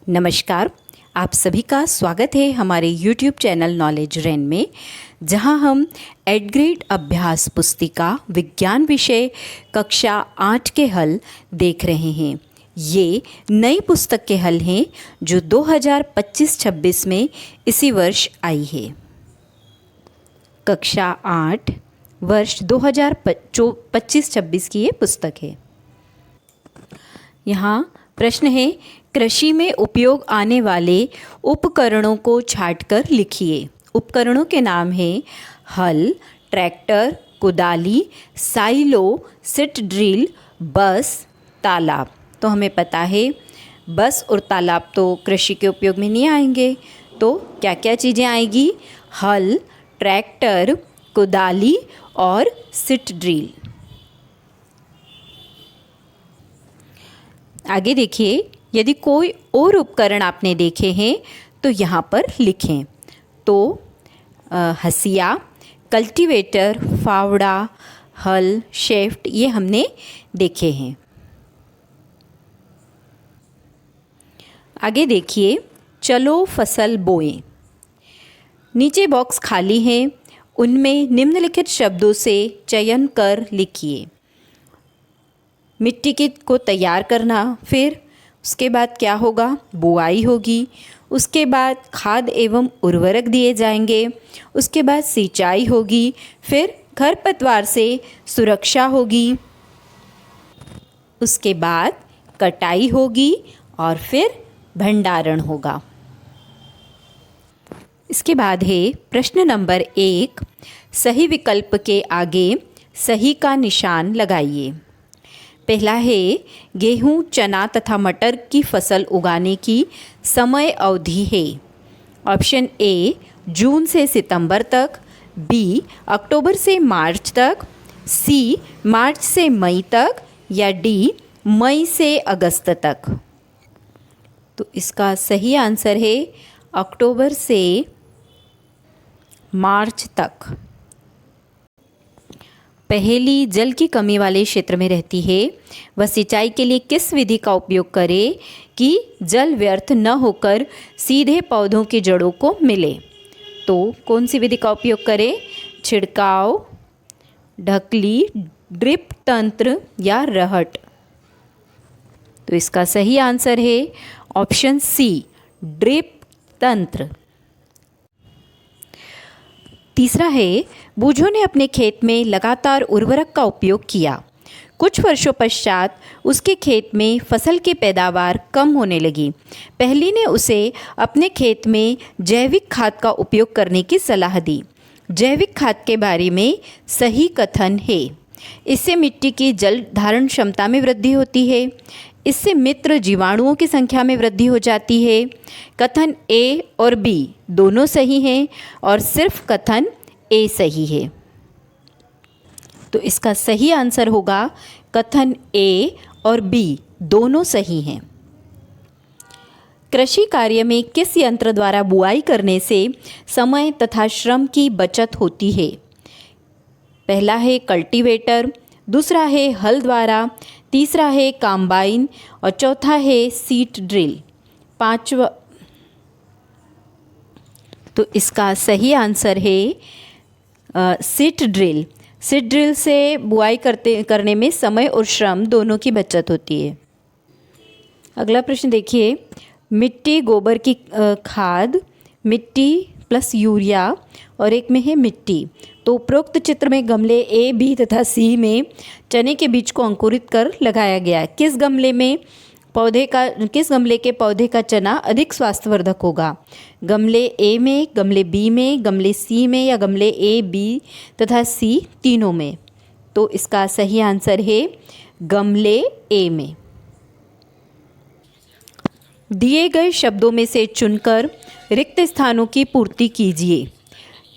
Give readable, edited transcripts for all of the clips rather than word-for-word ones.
नमस्कार। आप सभी का स्वागत है हमारे YouTube चैनल नॉलेज रेन में, जहां हम 8th ग्रेड अभ्यास पुस्तिका विज्ञान विषय कक्षा 8 के हल देख रहे हैं। ये नई पुस्तक के हल हैं जो 2025-26 में इसी वर्ष आई है। कक्षा 8 वर्ष 2025-26 की ये पुस्तक है। यहाँ प्रश्न है, कृषि में उपयोग आने वाले उपकरणों को छांटकर लिखिए। उपकरणों के नाम हैं हल, ट्रैक्टर, कुदाली, साइलो, सीड ड्रिल, बस, तालाब। तो हमें पता है बस और तालाब तो कृषि के उपयोग में नहीं आएंगे, तो क्या क्या चीज़ें आएगी? हल, ट्रैक्टर, कुदाली और सीड ड्रिल। आगे देखिए, यदि कोई और उपकरण आपने देखे हैं तो यहाँ पर लिखें। तो हसिया, कल्टीवेटर, फावड़ा, हल, शेफ्ट ये हमने देखे हैं। आगे देखिए, चलो फसल बोएं। नीचे बॉक्स खाली हैं, उनमें निम्नलिखित शब्दों से चयन कर लिखिए। मिट्टी को तैयार करना, फिर उसके बाद क्या होगा? बुआई होगी। उसके बाद खाद एवं उर्वरक दिए जाएंगे। उसके बाद सिंचाई होगी। फिर खरपतवार से सुरक्षा होगी। उसके बाद कटाई होगी और फिर भंडारण होगा। इसके बाद है प्रश्न नंबर 1, सही विकल्प के आगे सही का निशान लगाइए। पहला है, गेहूं, चना तथा मटर की फसल उगाने की समय अवधि है। ऑप्शन ए, जून से सितंबर तक, बी, अक्टूबर से मार्च तक, सी, मार्च से मई तक, या डी, मई से अगस्त तक। तो इसका सही आंसर है अक्टूबर से मार्च तक। पहेली, जल की कमी वाले क्षेत्र में रहती है, वह सिंचाई के लिए किस विधि का उपयोग करे कि जल व्यर्थ न होकर सीधे पौधों की जड़ों को मिले? तो कौन सी विधि का उपयोग करें? छिड़काव, ढकली, ड्रिप तंत्र या रहट? तो इसका सही आंसर है ऑप्शन सी, ड्रिप तंत्र। तीसरा है, बूझों ने अपने खेत में लगातार उर्वरक का उपयोग किया। कुछ वर्षों पश्चात उसके खेत में फसल की पैदावार कम होने लगी। पहली ने उसे अपने खेत में जैविक खाद का उपयोग करने की सलाह दी। जैविक खाद के बारे में सही कथन है। इससे मिट्टी की जल धारण क्षमता में वृद्धि होती है। इससे मित्र जीवाणुओं की संख्या में वृद्धि हो जाती है। कथन ए और बी दोनों सही हैं और सिर्फ कथन ए सही है। तो इसका सही आंसर होगा कथन ए और बी दोनों सही हैं। कृषि कार्य में किस यंत्र द्वारा बुआई करने से समय तथा श्रम की बचत होती है? पहला है कल्टीवेटर, दूसरा है हल द्वारा, तीसरा है कंबाइन और चौथा है सीड ड्रिल। पांचवा, तो इसका सही आंसर है सीड ड्रिल। सीड ड्रिल से बुआई करने में समय और श्रम दोनों की बचत होती है। अगला प्रश्न देखिए, मिट्टी गोबर की खाद, मिट्टी प्लस यूरिया और एक में है मिट्टी। तो उपरोक्त चित्र में गमले ए, बी तथा सी में चने के बीज को अंकुरित कर लगाया गया है। किस गमले के पौधे का चना अधिक स्वास्थ्यवर्धक होगा? गमले ए में, गमले बी में, गमले सी में या गमले ए, बी तथा सी तीनों में? तो इसका सही आंसर है गमले ए में। दिए गए शब्दों में से चुनकर रिक्त स्थानों की पूर्ति कीजिए।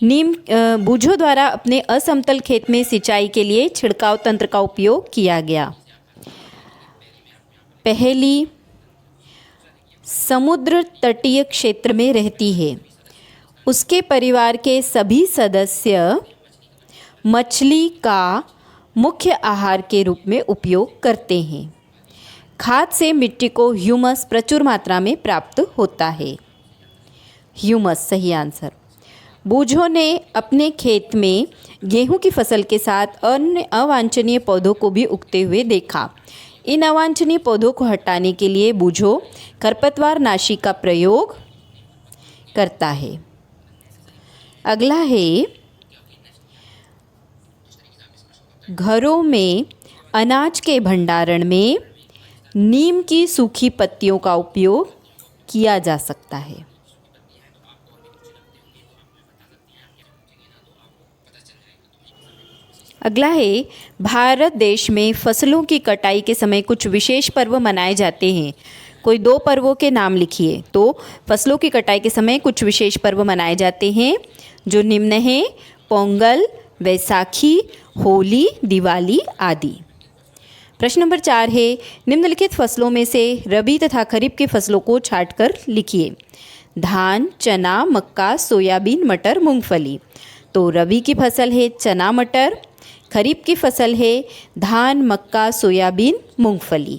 बूझों द्वारा अपने असमतल खेत में सिंचाई के लिए छिड़काव तंत्र का उपयोग किया गया। पहेली, समुद्र तटीय क्षेत्र में रहती है। उसके परिवार के सभी सदस्य मछली का मुख्य आहार के रूप में उपयोग करते हैं। खाद से मिट्टी को ह्यूमस प्रचुर मात्रा में प्राप्त होता है। ह्यूमस सही आंसर। बूझों ने अपने खेत में गेहूं की फसल के साथ अन्य अवांछनीय पौधों को भी उगते हुए देखा। इन अवांछनीय पौधों को हटाने के लिए बूझो खरपतवार नाशी का प्रयोग करता है। अगला है, घरों में अनाज के भंडारण में नीम की सूखी पत्तियों का उपयोग किया जा सकता है। अगला है, भारत देश में फसलों की कटाई के समय कुछ विशेष पर्व मनाए जाते हैं। कोई 2 पर्वों के नाम लिखिए। तो फसलों की कटाई के समय कुछ विशेष पर्व मनाए जाते हैं जो निम्न हैं: पोंगल, वैसाखी, होली, दिवाली आदि। प्रश्न नंबर 4 है, निम्नलिखित फसलों में से रबी तथा खरीफ की फसलों को छांटकर लिखिए। धान, चना, मक्का, सोयाबीन, मटर, मूंगफली। तो रबी की फसल है चना मटर, खरीफ की फसल है धान, मक्का, सोयाबीन, मूंगफली।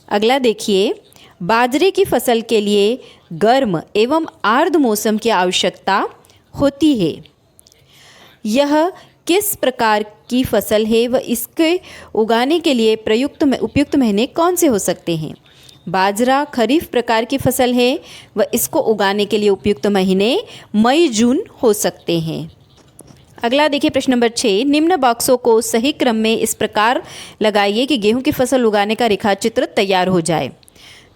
अगला देखिए, बाजरे की फसल के लिए गर्म एवं आर्द्र मौसम की आवश्यकता होती है। यह किस प्रकार की फसल है व इसके उगाने के लिए उपयुक्त महीने कौन से हो सकते हैं? बाजरा खरीफ प्रकार की फसल है व इसको उगाने के लिए उपयुक्त महीने मई जून हो सकते हैं। अगला देखिए प्रश्न नंबर 6, निम्न बॉक्सों को सही क्रम में इस प्रकार लगाइए कि गेहूं की फसल उगाने का रेखाचित्र तैयार हो जाए।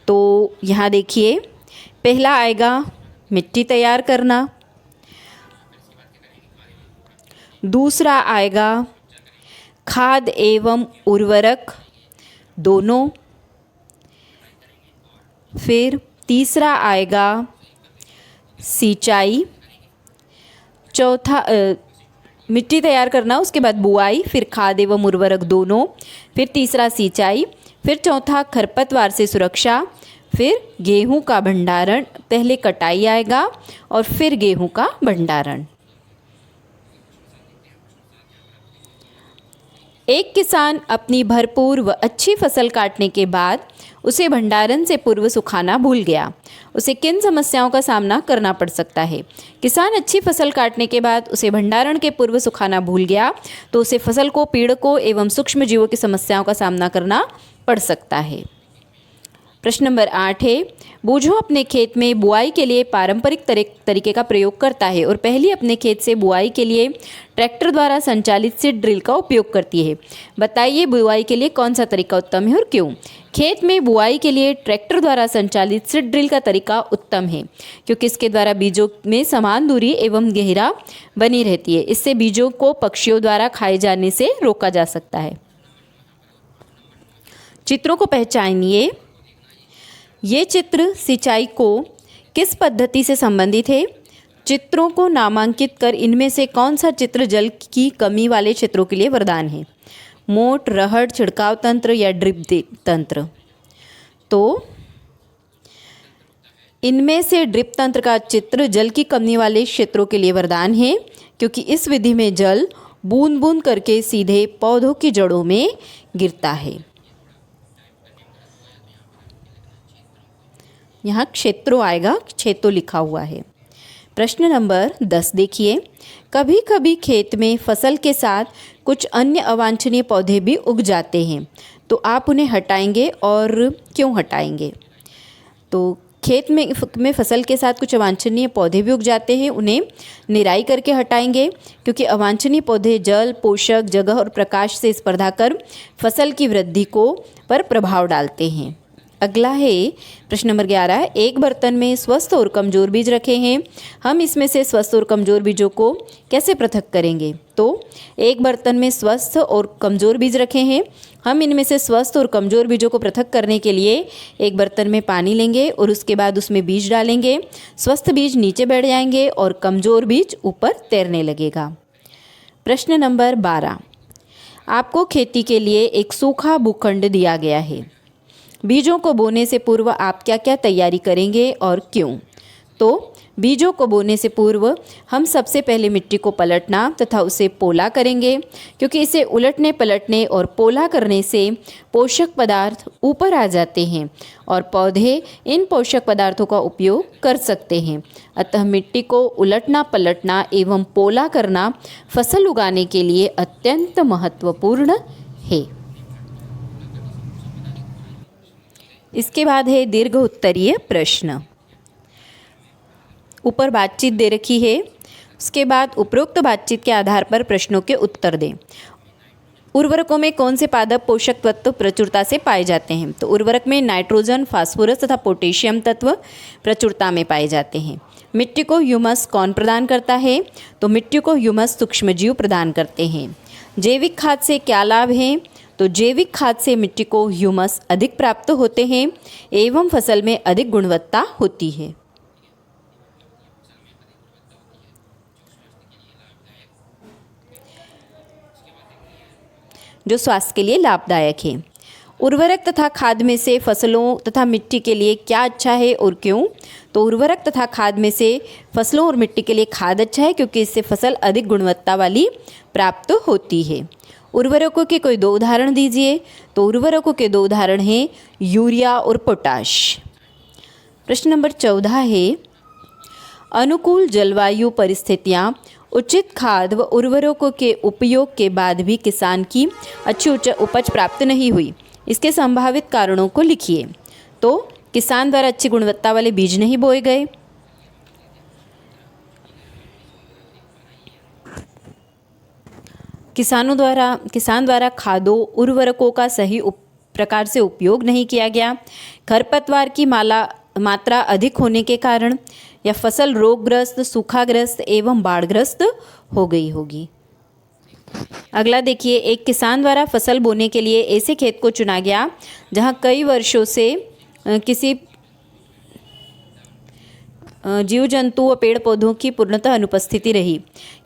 तो यहाँ देखिए, पहला आएगा मिट्टी तैयार करना, दूसरा आएगा खाद एवं उर्वरक दोनों, फिर तीसरा आएगा सिंचाई, चौथा मिट्टी तैयार करना, उसके बाद बुआई, फिर खाद एवं उर्वरक दोनों, फिर तीसरा सिंचाई, फिर चौथा खरपतवार से सुरक्षा, फिर गेहूं का भंडारण, पहले कटाई आएगा और फिर गेहूं का भंडारण। एक किसान अपनी भरपूर व अच्छी फसल काटने के बाद उसे भंडारण से पूर्व सुखाना भूल गया। उसे किन समस्याओं का सामना करना पड़ सकता है? किसान अच्छी फसल काटने के बाद उसे भंडारण के पूर्व सुखाना भूल गया तो उसे फसल को पीड़कों एवं सूक्ष्म जीवों की समस्याओं का सामना करना पड़ सकता है। प्रश्न नंबर 8 है, बूझो अपने खेत में बुआई के लिए पारंपरिक तरीके का प्रयोग करता है और पहली अपने खेत से बुआई के लिए ट्रैक्टर द्वारा संचालित सीड ड्रिल का उपयोग करती है। बताइए बुआई के लिए कौन सा तरीका उत्तम है और क्यों? खेत में बुआई के लिए ट्रैक्टर द्वारा संचालित सीड ड्रिल का तरीका उत्तम है क्योंकि इसके द्वारा बीजों में समान दूरी एवं गहरा बनी रहती है। इससे बीजों को पक्षियों द्वारा खाए जाने से रोका जा सकता है। चित्रों को पहचानिए। ये चित्र सिंचाई को किस पद्धति से संबंधित है? चित्रों को नामांकित कर इनमें से कौन सा चित्र जल की कमी वाले क्षेत्रों के लिए वरदान है? मोट, रहड़, छिड़काव तंत्र या ड्रिप तंत्र? तो इनमें से ड्रिप तंत्र का चित्र जल की कमी वाले क्षेत्रों के लिए वरदान है क्योंकि इस विधि में जल बूंद बूंद करके सीधे पौधों की जड़ों में गिरता है। यहाँ क्षेत्रों आएगा, क्षेत्रों लिखा हुआ है। प्रश्न नंबर 10 देखिए, कभी कभी खेत में फसल के साथ कुछ अन्य अवांछनीय पौधे भी उग जाते हैं तो आप उन्हें हटाएंगे और क्यों हटाएंगे? तो खेत में फसल के साथ कुछ अवांछनीय पौधे भी उग जाते हैं, उन्हें निराई करके हटाएंगे क्योंकि अवांछनीय पौधे जल, पोषक, जगह और प्रकाश से स्पर्धा कर फसल की वृद्धि पर प्रभाव डालते हैं। अगला है प्रश्न नंबर 11, एक बर्तन में स्वस्थ और कमज़ोर बीज रखे हैं, हम इसमें से स्वस्थ और कमज़ोर बीजों को कैसे पृथक करेंगे? तो एक बर्तन में स्वस्थ और कमज़ोर बीज रखे हैं, हम इनमें से स्वस्थ और कमज़ोर बीजों को पृथक करने के लिए एक बर्तन में पानी लेंगे और उसके बाद उसमें बीज डालेंगे। स्वस्थ बीज नीचे बैठ जाएंगे और कमज़ोर बीज ऊपर तैरने लगेगा। प्रश्न नंबर 12, आपको खेती के लिए एक सूखा भूखंड दिया गया है, बीजों को बोने से पूर्व आप क्या क्या तैयारी करेंगे और क्यों? तो बीजों को बोने से पूर्व हम सबसे पहले मिट्टी को पलटना तथा उसे पोला करेंगे, क्योंकि इसे उलटने पलटने और पोला करने से पोषक पदार्थ ऊपर आ जाते हैं और पौधे इन पोषक पदार्थों का उपयोग कर सकते हैं। अतः मिट्टी को उलटना पलटना एवं पोला करना फसल उगाने के लिए अत्यंत महत्वपूर्ण है। इसके बाद है दीर्घ उत्तरीय प्रश्न। ऊपर बातचीत दे रखी है, उसके बाद उपरोक्त बातचीत के आधार पर प्रश्नों के उत्तर दें। उर्वरकों में कौन से पादप पोषक तत्व प्रचुरता से पाए जाते हैं? तो उर्वरक में नाइट्रोजन, फास्फोरस तथा पोटेशियम तत्व प्रचुरता में पाए जाते हैं। मिट्टी को ह्यूमस कौन प्रदान करता है? तो मिट्टी को ह्यूमस सूक्ष्मजीव प्रदान करते हैं। जैविक खाद से क्या लाभ हैं? तो जैविक खाद से मिट्टी को ह्यूमस अधिक प्राप्त होते हैं एवं फसल में अधिक गुणवत्ता होती है। जो स्वास्थ्य के लिए लाभदायक है। उर्वरक तथा खाद में से फसलों तथा मिट्टी के लिए क्या अच्छा है और क्यों? तो उर्वरक तथा खाद में से फसलों और मिट्टी के लिए खाद अच्छा है, क्योंकि इससे फसल अधिक गुणवत्ता वाली प्राप्त होती है। उर्वरकों के कोई 2 उदाहरण दीजिए। तो उर्वरकों के 2 उदाहरण हैं यूरिया और पोटाश। प्रश्न नंबर 14 है, अनुकूल जलवायु परिस्थितियाँ, उचित खाद व उर्वरकों के उपयोग के बाद भी किसान की अच्छी उपज प्राप्त नहीं हुई, इसके संभावित कारणों को लिखिए। तो किसान द्वारा अच्छी गुणवत्ता वाले बीज नहीं बोए गए, किसान द्वारा खादों उर्वरकों का सही प्रकार से उपयोग नहीं किया गया, खरपतवार की मात्रा अधिक होने के कारण, या फसल रोगग्रस्त, सूखाग्रस्त एवं बाढ़ग्रस्त हो गई होगी। अगला देखिए, एक किसान द्वारा फसल बोने के लिए ऐसे खेत को चुना गया जहां कई वर्षों से किसी जीव जंतु व पेड़ पौधों की पूर्णतः अनुपस्थिति रही।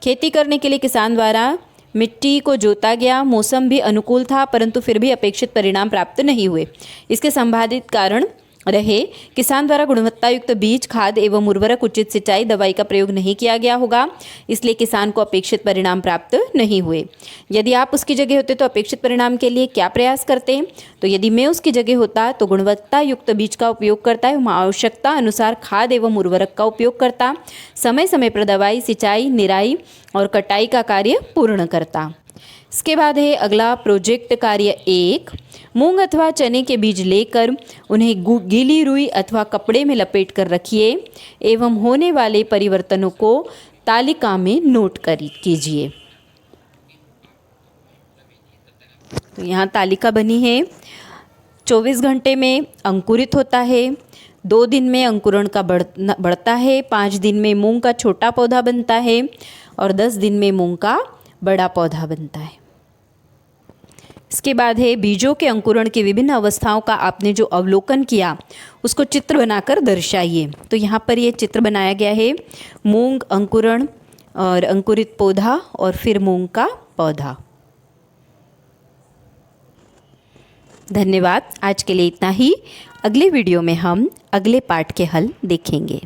खेती करने के लिए किसान द्वारा मिट्टी को जोता गया, मौसम भी अनुकूल था, परंतु फिर भी अपेक्षित परिणाम प्राप्त नहीं हुए। इसके संभावित कारण रहे, किसान द्वारा गुणवत्ता युक्त बीज, खाद एवं उर्वरक, उचित सिंचाई, दवाई का प्रयोग नहीं किया गया होगा, इसलिए किसान को अपेक्षित परिणाम प्राप्त नहीं हुए। यदि आप उसकी जगह होते तो अपेक्षित परिणाम के लिए क्या प्रयास करते? तो यदि मैं उसकी जगह होता तो गुणवत्ता युक्त बीज का उपयोग करता है, आवश्यकता अनुसार खाद एवं उर्वरक का उपयोग करता, समय समय पर दवाई, सिंचाई, निराई और कटाई का कार्य पूर्ण करता। इसके बाद है अगला प्रोजेक्ट कार्य 1। मूंग अथवा चने के बीज लेकर उन्हें गीली रुई अथवा कपड़े में लपेट कर रखिए एवं होने वाले परिवर्तनों को तालिका में नोट कीजिए। तो यहाँ तालिका बनी है। 24 घंटे में अंकुरित होता है, 2 दिन में अंकुरण का बढ़ता है, 5 दिन में मूंग का छोटा पौधा बनता है और 10 दिन में मूंग का बड़ा पौधा बनता है। इसके बाद है बीजों के अंकुरण की विभिन्न अवस्थाओं का आपने जो अवलोकन किया उसको चित्र बनाकर दर्शाइए। तो यहाँ पर ये चित्र बनाया गया है, मूंग अंकुरण और अंकुरित पौधा और फिर मूंग का पौधा। धन्यवाद। आज के लिए इतना ही। अगले वीडियो में हम अगले पाठ के हल देखेंगे।